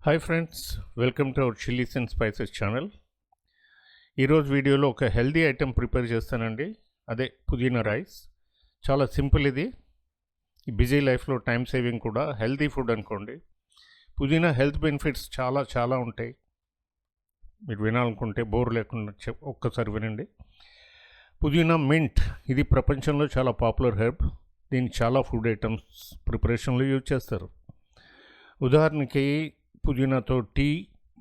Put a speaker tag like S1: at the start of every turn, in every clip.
S1: Hi friends, welcome to our chillies and spices channel. ఈరోజు వీడియోలో ఒక హెల్దీ ఐటెం ప్రిపేర్ చేస్తానండి. అదే పుదీనా రైస్. చాలా సింపుల్ ఇది. ఈ బిజీ లైఫ్లో టైం సేవింగ్ కూడా, హెల్దీ ఫుడ్ అనుకోండి. పుదీనా హెల్త్ బెనిఫిట్స్ చాలా ఉంటాయి. మీరు వినాలనుకుంటే బోర్ లేకుండా ఒక్కసారి వినండి. పుదీనా మింట్, ఇది ప్రపంచంలో చాలా పాపులర్ హెర్బ్. దీన్ని చాలా ఫుడ్ ఐటమ్స్ ప్రిపరేషన్లో యూజ్ చేస్తారు. ఉదాహరణకి పుదీనాతో tea,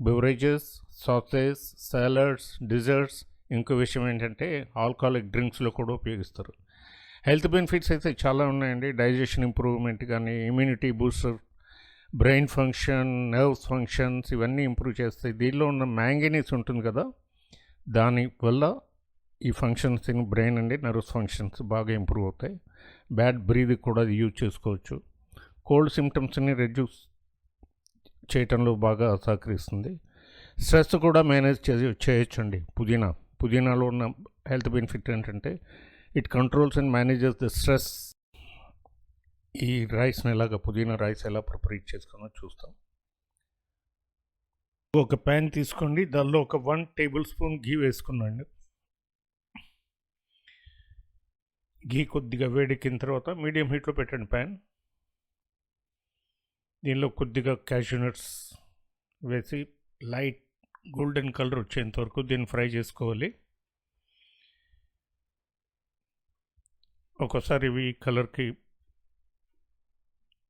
S1: beverages, sauces, salads, desserts, ఇంకో విషయం ఏంటంటే ఆల్కహాలిక్ డ్రింక్స్లో కూడా ఉపయోగిస్తారు. హెల్త్ బెనిఫిట్స్ అయితే చాలా ఉన్నాయండి. డైజెషన్ ఇంప్రూవ్మెంట్ కానీ, immunity booster, brain function, nerves functions ఇవన్నీ ఇంప్రూవ్ చేస్తాయి. దీనిలో ఉన్న మ్యాంగనీస్ ఉంటుంది కదా, దానివల్ల ఈ ఫంక్షన్స్ ఇన్ బ్రెయిన్ అండి, నర్వ్స్ ఫంక్షన్స్ బాగా ఇంప్రూవ్ అవుతాయి. బ్యాడ్ బ్రీత్ కూడా అది యూజ్ చేసుకోవచ్చు. కోల్డ్ సిమ్టమ్స్ని రెడ్యూస్ చేయటంలో బాగా సహకరిస్తుంది. స్ట్రెస్ కూడా మేనేజ్ చేయొచ్చండి. పుదీనాలో ఉన్న హెల్త్ బెనిఫిట్ ఏంటంటే it controls and manages the stress. ఈ రైస్ని పుదీనా రైస్ ఎలా ప్రిపేర్ చేసుకున్నా చూస్తాం. ఒక ప్యాన్ తీసుకోండి, దానిలో ఒక 1 టేబుల్ స్పూన్ గీ వేసుకున్నాండి. గీ కొద్దిగా వేడెక్కిన తర్వాత మీడియం హీట్లో పెట్టండి ప్యాన్. దీనిలో కొద్దిగా క్యాష్యూ నట్స్ వేసి లైట్ గోల్డెన్ కలర్ వచ్చేంత వరకు దీన్ని ఫ్రై చేసుకోవాలి. ఒకసారి ఇవి కలర్కి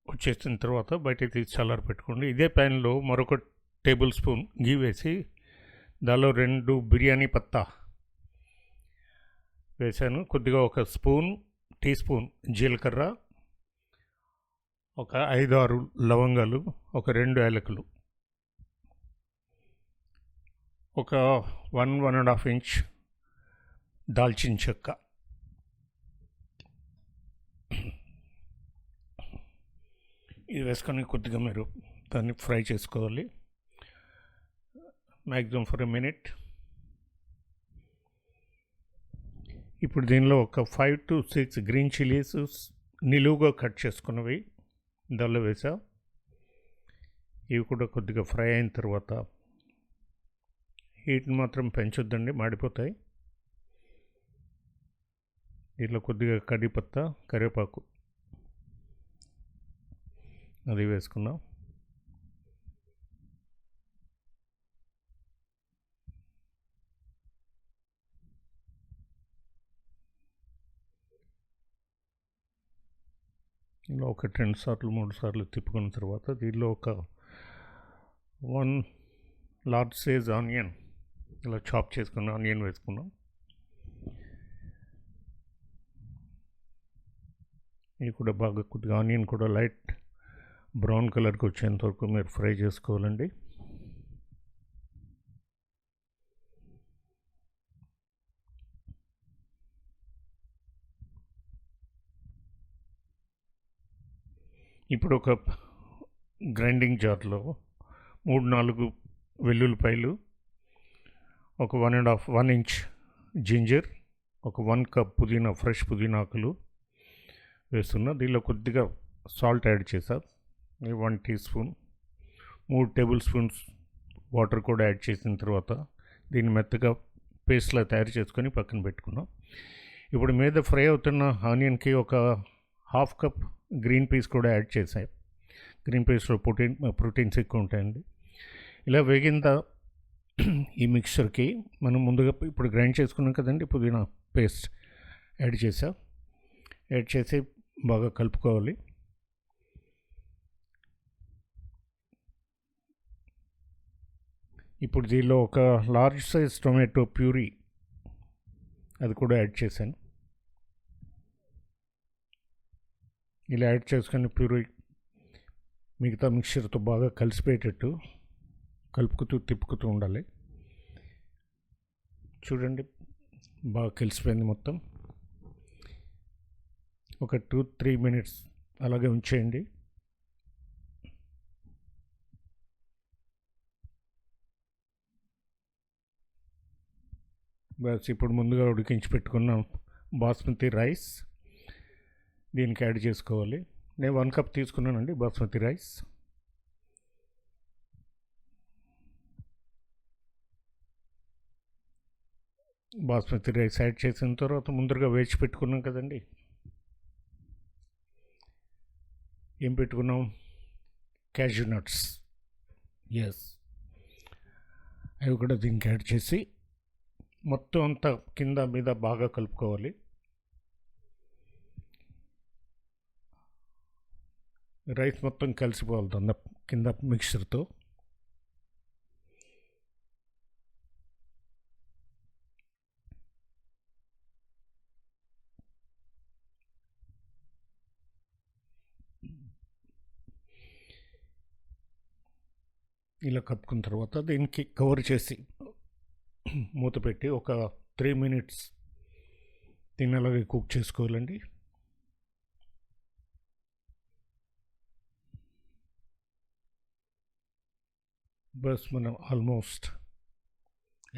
S1: వచ్చేసిన తర్వాత బయటకి తీసి చల్లారి పెట్టుకోండి. ఇదే ప్యాన్లో మరొక టేబుల్ స్పూన్ గీ వేసి దానిలో 2 బిర్యానీ పత్తా వేసాను. కొద్దిగా ఒక టీ స్పూన్ జీలకర్ర, ఒక 5-6 లవంగాలు, ఒక 2 యాలకులు, ఒక 1-1.5 ఇంచ్ దాల్చిన చెక్క, ఇది వేసుకొని కొద్దిగా మీరు దాన్ని ఫ్రై చేసుకోవాలి మ్యాక్సిమం ఫర్ ఎ మినిట్. ఇప్పుడు దీనిలో ఒక 5 to 6 గ్రీన్ చిల్లీస్ నిలువుగా కట్ చేసుకున్నవి దానిలో వేసా. ఇవి కూడా కొద్దిగా ఫ్రై అయిన తర్వాత, హీట్ని మాత్రం పెంచొద్దండి, మాడిపోతాయి. దీంట్లో కొద్దిగా కరివేపాకు అది వేసుకున్నాం. ఇలా ఒక 2 సార్లు 3 సార్లు తిప్పుకున్న తర్వాత దీనిలో ఒక 1 లార్జ్ సైజ్ ఆనియన్, ఇలా చాప్ చేసుకున్న ఆనియన్ వేసుకున్నాం. ఇది కూడా బాగా కొద్దిగా ఆనియన్ కూడా లైట్ బ్రౌన్ కలర్కి వచ్చేంత వరకు మీరు ఫ్రై చేసుకోవాలండి. ఇప్పుడు ఒక గ్రైండింగ్ జార్లో 3-4 వెల్లుల్లిపాయలు, ఒక 1 ఇంచ్ జింజర్, ఒక 1 కప్ పుదీనా, ఫ్రెష్ పుదీనా ఆకులు వేస్తున్నా. దీనిలో కొద్దిగా సాల్ట్ యాడ్ చేసా, 1 teaspoon, 3 tablespoons water కూడా యాడ్ చేసిన తర్వాత దీన్ని మెత్తగా పేస్ట్లా తయారు చేసుకొని పక్కన పెట్టుకున్నాం. ఇప్పుడు మీద ఫ్రై అవుతున్న ఆనియన్కి ఒక 1/2 కప్ గ్రీన్ పీస్ కూడా యాడ్ చేసాయి. గ్రీన్ పీస్లో ప్రోటీన్స్ ఎక్కువ ఉంటాయండి. ఇలా వేగిన ఈ మిక్చర్కి మనం ముందుగా ఇప్పుడు గ్రైండ్ చేసుకున్నాం కదండి పుదీనా పేస్ట్ యాడ్ చేసి బాగా కలుపుకోవాలి. ఇప్పుడు దీనిలో ఒక లార్జ్ సైజ్ టొమాటో ప్యూరీ అది కూడా యాడ్ చేశాను. ఇలా యాడ్ చేసుకొని ప్యూరీ మిగతా మిక్చర్తో బాగా కలిసిపోయేటట్టు కలుపుకుతూ తిప్పుకుతూ ఉండాలి. చూడండి, బాగా కలిసిపోయింది మొత్తం. ఒక 2-3 మినిట్స్ అలాగే ఉంచేయండి. బస్ ఇప్పుడు ముందుగా ఉడికించి పెట్టుకున్న బాస్మతి రైస్ దీనికి యాడ్ చేసుకోవాలి. నేను 1 కప్ తీసుకున్నానండి basmati rice. Basmati rice add చేసిన తర్వాత ముందరగా వేచి పెట్టుకున్నాం కదండి. ఏం పెట్టుకున్నాం? Cashew nuts. ఎస్, అవి కూడా దీనికి యాడ్ చేసి మొత్తం అంతా కింద మీద బాగా కలుపుకోవాలి. రైస్ మొత్తం కలిసిపోవాలి కింద మిక్చర్తో. ఇలా కప్పుకున్న తర్వాత దీనికి కవర్ చేసి మూత పెట్టి ఒక 3 minutes దీన్ని అలాగే కుక్ చేసుకోవాలండి. బస్ మనం ఆల్మోస్ట్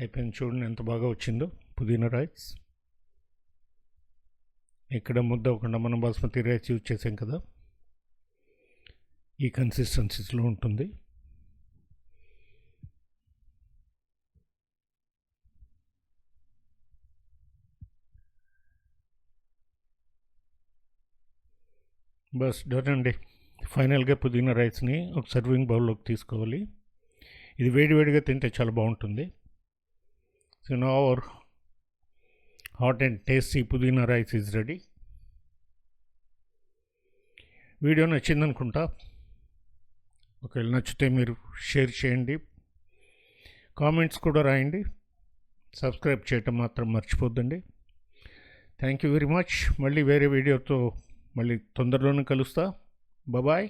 S1: అయిపోయింది. చూడండి ఎంత బాగా వచ్చిందో పుదీనా రైస్. ఇక్కడ ముద్ద అవ్వకుండా మనం బాస్మతి రైస్ యూజ్ చేసాం కదా, ఈ కన్సిస్టెన్సీస్లో ఉంటుంది. బస్ డన్ అండి. ఫైనల్గా పుదీనా రైస్ని ఒక సర్వింగ్ బౌల్లోకి తీసుకోవాలి. ఇది వేడివేడిగా తింటే చాలా బాగుంటుంది. So now our hot and tasty పుదీనా రైస్ ఈజ్ రెడీ. వీడియో నచ్చిందనుకుంటా. ఒకవేళ నచ్చితే మీరు షేర్ చేయండి, కామెంట్స్ కూడా రాయండి, సబ్స్క్రైబ్ చేయటం మాత్రం మర్చిపోద్దండి. Thank you very much. మళ్ళీ వేరే వీడియోతో మళ్ళీ తొందరలోనే కలుస్తా. బాయ్.